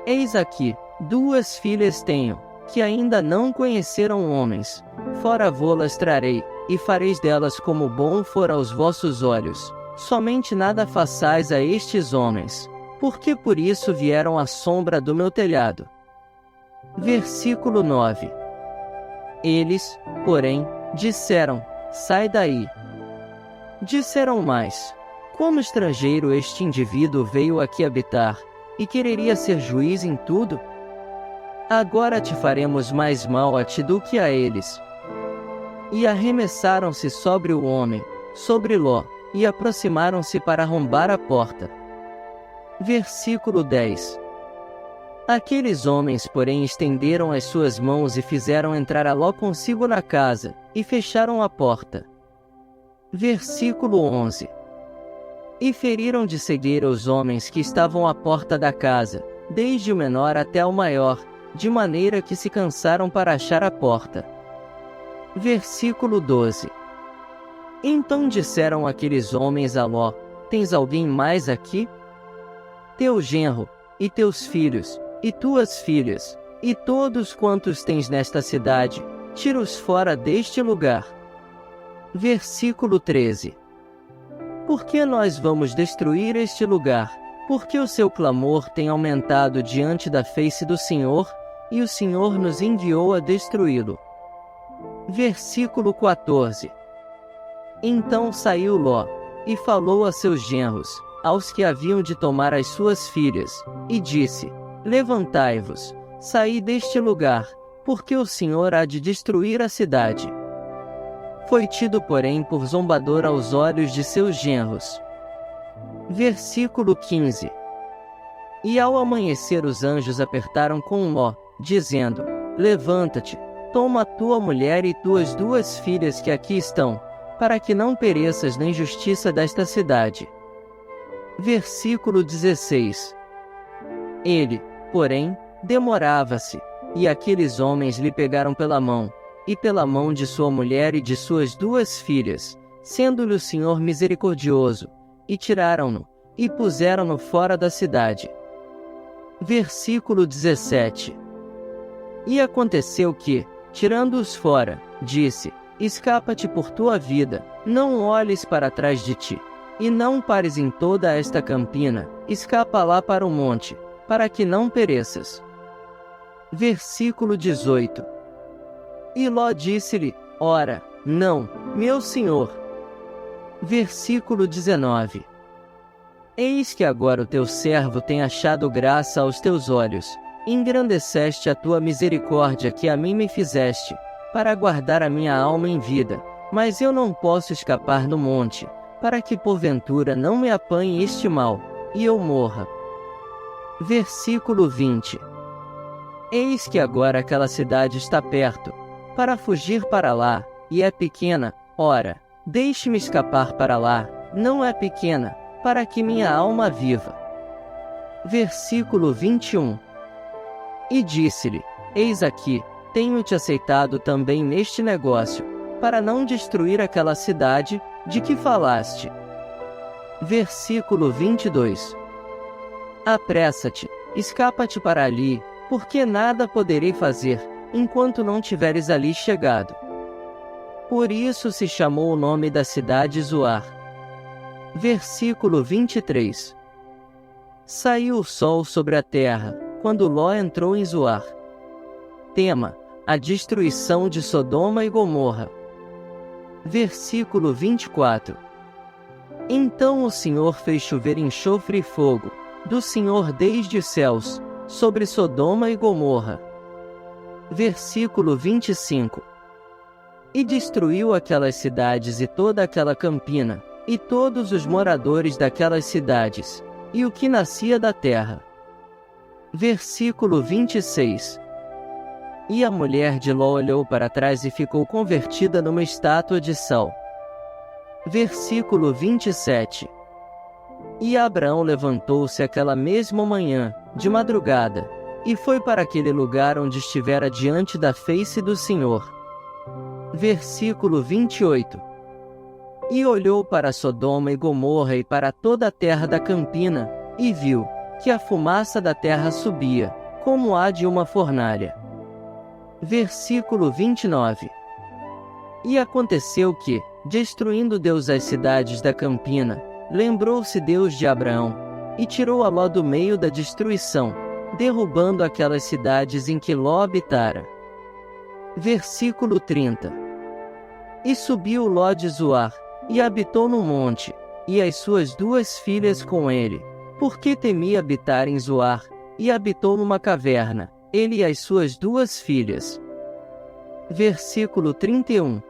Eis aqui, 2 filhas tenho, que ainda não conheceram homens, fora vô-las trarei, e fareis delas como bom for aos vossos olhos, somente nada façais a estes homens, porque por isso vieram à sombra do meu telhado. Versículo 9. Eles, porém, disseram: Sai daí. Disseram mais: Como estrangeiro este indivíduo veio aqui habitar, e quereria ser juiz em tudo? Agora te faremos mais mal a ti do que a eles. E arremessaram-se sobre o homem, sobre Ló, e aproximaram-se para arrombar a porta. Versículo 10. Aqueles homens, porém, estenderam as suas mãos e fizeram entrar a Ló consigo na casa, e fecharam a porta. Versículo 11. E feriram de cegueira os homens que estavam à porta da casa, desde o menor até o maior, de maneira que se cansaram para achar a porta. Versículo 12. Então disseram aqueles homens a Ló: Tens alguém mais aqui? Teu genro, e teus filhos, e tuas filhas, e todos quantos tens nesta cidade, tira-os fora deste lugar. Versículo 13. Porque nós vamos destruir este lugar, porque o seu clamor tem aumentado diante da face do Senhor, e o Senhor nos enviou a destruí-lo. Versículo 14. Então saiu Ló, e falou a seus genros, aos que haviam de tomar as suas filhas, e disse: Levantai-vos, saí deste lugar, porque o Senhor há de destruir a cidade. Foi tido, porém, por zombador aos olhos de seus genros. Versículo 15. E ao amanhecer os anjos apertaram com Ló, dizendo: Levanta-te, toma a tua mulher e tuas 2 filhas que aqui estão, para que não pereças na injustiça desta cidade. Versículo 16. Ele, porém, demorava-se, e aqueles homens lhe pegaram pela mão, e pela mão de sua mulher e de suas 2 filhas, sendo-lhe o Senhor misericordioso, e tiraram-no, e puseram-no fora da cidade. Versículo 17. E aconteceu que, tirando-os fora, disse: Escapa-te por tua vida, não olhes para trás de ti, e não pares em toda esta campina, escapa lá para o monte, para que não pereças. Versículo 18. E Ló disse-lhe: Ora, não, meu senhor. Versículo 19. Eis que agora o teu servo tem achado graça aos teus olhos, engrandeceste a tua misericórdia que a mim me fizeste, para guardar a minha alma em vida, mas eu não posso escapar no monte, para que porventura não me apanhe este mal, e eu morra. Versículo 20. Eis que agora aquela cidade está perto, para fugir para lá, e é pequena, ora, deixe-me escapar para lá, não é pequena, para que minha alma viva. Versículo 21. E disse-lhe: Eis aqui, tenho-te aceitado também neste negócio, para não destruir aquela cidade, de que falaste. Versículo 22. Apressa-te, escapa-te para ali, porque nada poderei fazer, enquanto não tiveres ali chegado. Por isso se chamou o nome da cidade Zoar. Versículo 23. Saiu o sol sobre a terra, quando Ló entrou em Zoar. Tema: a destruição de Sodoma e Gomorra. Versículo 24. Então o Senhor fez chover enxofre e fogo, do Senhor desde os céus, sobre Sodoma e Gomorra. Versículo 25. E destruiu aquelas cidades e toda aquela campina, e todos os moradores daquelas cidades, e o que nascia da terra. Versículo 26. E a mulher de Ló olhou para trás e ficou convertida numa estátua de sal. Versículo 27. E Abraão levantou-se aquela mesma manhã, de madrugada, e foi para aquele lugar onde estivera diante da face do Senhor. Versículo 28. E olhou para Sodoma e Gomorra e para toda a terra da campina, e viu que a fumaça da terra subia, como a de uma fornalha. Versículo 29. E aconteceu que, destruindo Deus as cidades da campina, lembrou-se Deus de Abraão, e tirou a Ló do meio da destruição, derrubando aquelas cidades em que Ló habitara. Versículo 30. E subiu Ló de Zoar, e habitou no monte, e as suas 2 filhas com ele, porque temia habitar em Zoar, e habitou numa caverna, ele e as suas 2 filhas. Versículo 31.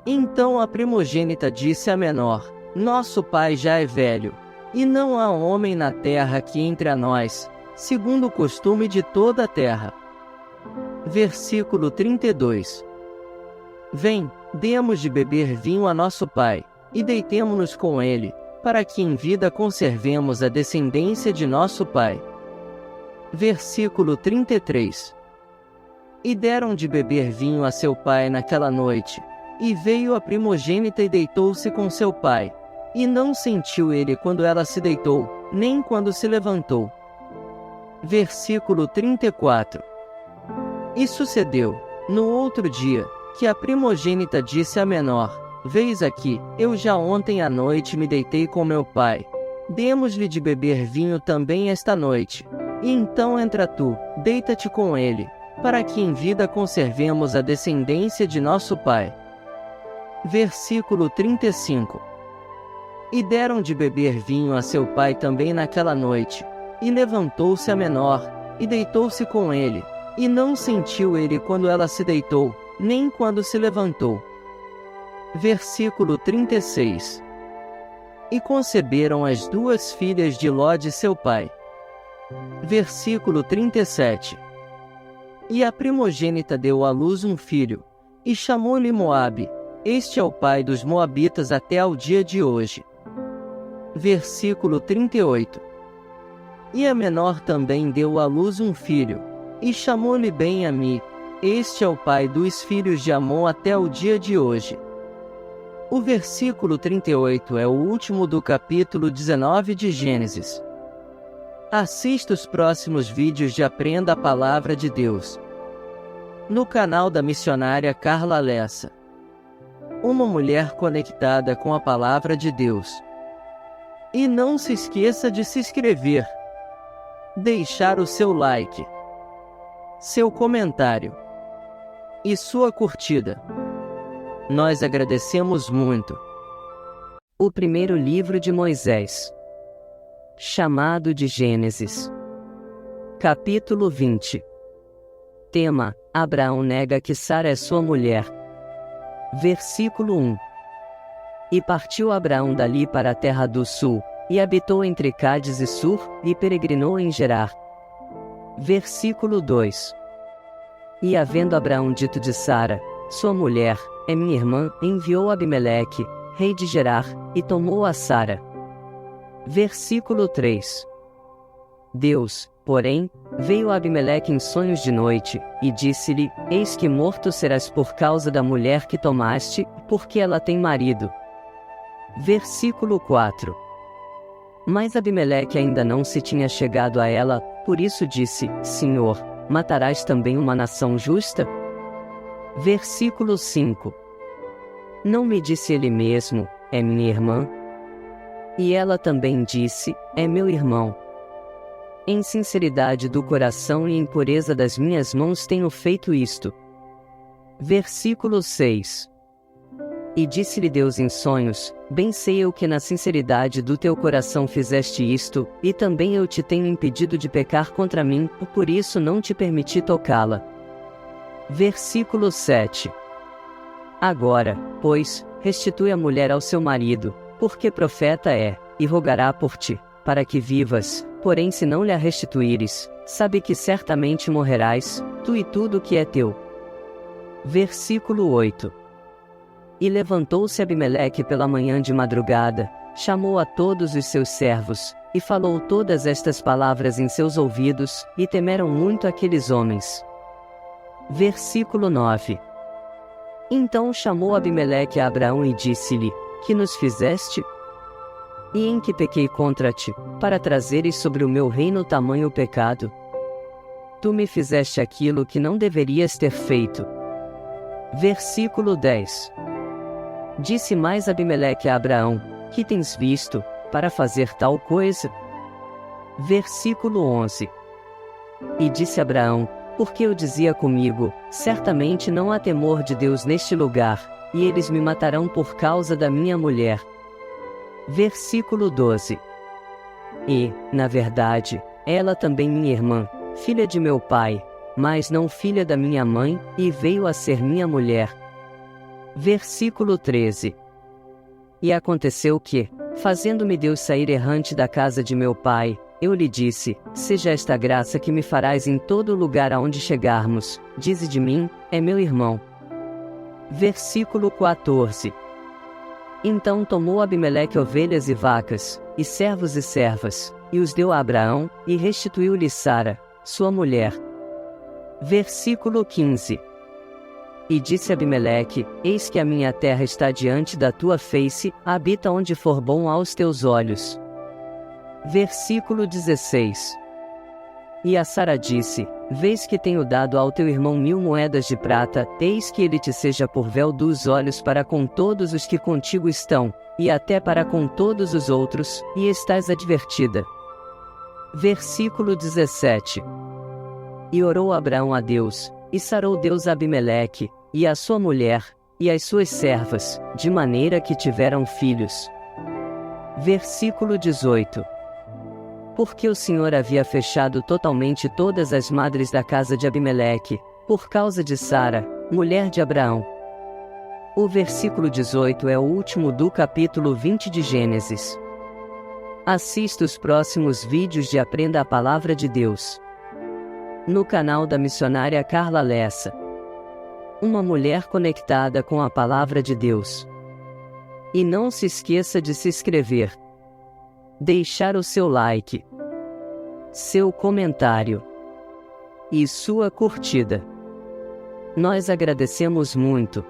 Então a primogênita disse à menor: Nosso pai já é velho, e não há homem na terra que entre a nós, segundo o costume de toda a terra. Versículo 32. Vem, demos de beber vinho a nosso pai, e deitemo-nos com ele, para que em vida conservemos a descendência de nosso pai. Versículo 33. E deram de beber vinho a seu pai naquela noite, e veio a primogênita e deitou-se com seu pai, e não sentiu ele quando ela se deitou, nem quando se levantou. Versículo 34. E sucedeu, no outro dia, que a primogênita disse à menor: Veis aqui, eu já ontem à noite me deitei com meu pai. Demos-lhe de beber vinho também esta noite. E então entra tu, deita-te com ele, para que em vida conservemos a descendência de nosso pai. Versículo 35. E deram de beber vinho a seu pai também naquela noite. E levantou-se a menor, e deitou-se com ele, e não sentiu ele quando ela se deitou, nem quando se levantou. Versículo 36. E conceberam as 2 filhas de Ló de seu pai. Versículo 37. E a primogênita deu à luz um filho, e chamou-lhe Moabe, este é o pai dos moabitas até ao dia de hoje. Versículo 38. E a menor também deu à luz um filho, e chamou-lhe Ben-Ami, este é o pai dos filhos de Amon até o dia de hoje. O versículo 38 é o último do capítulo 19 de Gênesis. Assista os próximos vídeos de Aprenda a Palavra de Deus no canal da missionária Carla Lessa. Uma mulher conectada com a Palavra de Deus. E não se esqueça de se inscrever, deixar o seu like, seu comentário e sua curtida. Nós agradecemos muito. O primeiro livro de Moisés, chamado de Gênesis. Capítulo 20. Tema: Abraão nega que Sara é sua mulher. Versículo 1. E partiu Abraão dali para a terra do sul, e habitou entre Cádiz e Sur, e peregrinou em Gerar. Versículo 2. E havendo Abraão dito de Sara, sua mulher, é minha irmã, enviou Abimeleque, rei de Gerar, e tomou a Sara. Versículo 3. Deus, Porém, veio Abimeleque em sonhos de noite, e disse-lhe: Eis que morto serás por causa da mulher que tomaste, porque ela tem marido. Versículo 4. Mas Abimeleque ainda não se tinha chegado a ela, por isso disse: Senhor, matarás também uma nação justa? Versículo 5. Não me disse ele mesmo: é minha irmã? E ela também disse: é meu irmão. Em sinceridade do coração e em pureza das minhas mãos tenho feito isto. Versículo 6. E disse-lhe Deus em sonhos: bem sei eu que na sinceridade do teu coração fizeste isto, e também eu te tenho impedido de pecar contra mim, por isso não te permiti tocá-la. Versículo 7. Agora, pois, restitui a mulher ao seu marido, porque profeta é, e rogará por ti, para que vivas, porém se não lhe a restituíres, sabe que certamente morrerás, tu e tudo o que é teu. Versículo 8. E levantou-se Abimeleque pela manhã de madrugada, chamou a todos os seus servos, e falou todas estas palavras em seus ouvidos, e temeram muito aqueles homens. Versículo 9. Então chamou Abimeleque a Abraão e disse-lhe: que nos fizeste? E em que pequei contra ti, para trazeres sobre o meu reino tamanho pecado? Tu me fizeste aquilo que não deverias ter feito. Versículo 10. Disse mais Abimeleque a Abraão: que tens visto, para fazer tal coisa? Versículo 11. E disse Abraão: porque eu dizia comigo: certamente não há temor de Deus neste lugar, e eles me matarão por causa da minha mulher. Versículo 12. E, na verdade, ela também minha irmã, filha de meu pai, mas não filha da minha mãe, e veio a ser minha mulher. Versículo 13. E aconteceu que, fazendo-me Deus sair errante da casa de meu pai, eu lhe disse: seja esta graça que me farás em todo lugar aonde chegarmos, dize de mim: é meu irmão. Versículo 14. Então tomou Abimeleque ovelhas e vacas, e servos e servas, e os deu a Abraão, e restituiu-lhe Sara, sua mulher. Versículo 15. E disse Abimeleque: eis que a minha terra está diante da tua face, habita onde for bom aos teus olhos. Versículo 16. E a Sara disse: vês que tenho dado ao teu irmão 1000 moedas de prata, eis que ele te seja por véu dos olhos para com todos os que contigo estão, e até para com todos os outros, e estás advertida. Versículo 17. E orou Abraão a Deus, e sarou Deus a Abimeleque, e a sua mulher, e as suas servas, de maneira que tiveram filhos. Versículo 18. Porque o Senhor havia fechado totalmente todas as madres da casa de Abimeleque, por causa de Sara, mulher de Abraão. O versículo 18 é o último do capítulo 20 de Gênesis. Assista os próximos vídeos de Aprenda a Palavra de Deus. No canal da missionária Carla Lessa. Uma mulher conectada com a Palavra de Deus. E não se esqueça de se inscrever. Deixar o seu like, seu comentário e sua curtida. Nós agradecemos muito.